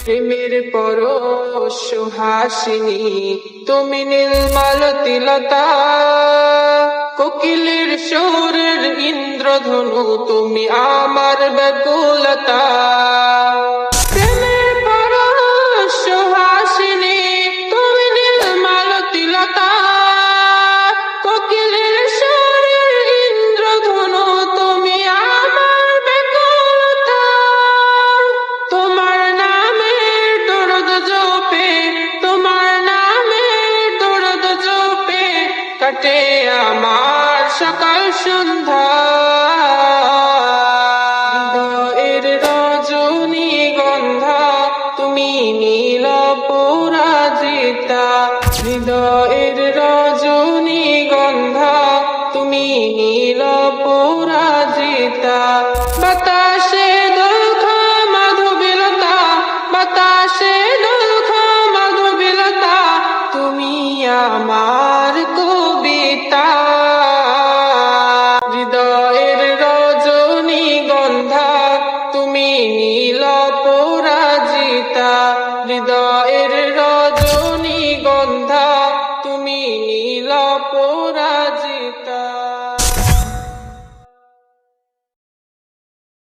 প্রেমের পরশ সুহাসিনী তুমি নীলমালতি লতা, কোকিলের সুরের ইন্দ্রধনু তুমি আমার ব্যাকুলতা। প্রেমের পরশ সুহাসিনী তুমি নীলমালতি লতা, কোকিলের সুরের ইন্দ্রধনু তুমি আমার ব্যাকুলতা। তোমার নামের দরুদ জপে, তোমার নামের দরুদ জপে কাটে আমার সকাল সন্ধ্যা। হৃদয়ের রজনীগন্ধা তুমি নীল পরাজিতা, হৃদয়ের রজনীগন্ধা তুমি নীল পরাজিতা। বাতাসে দোলখা মাধবীলতা, বাতাসে দোলখা মাধবীলতা তুমি আমার কবিতা। হৃদয়ের রজনীগন্ধা তুমি নীল পরাজিতা, হৃদয়ের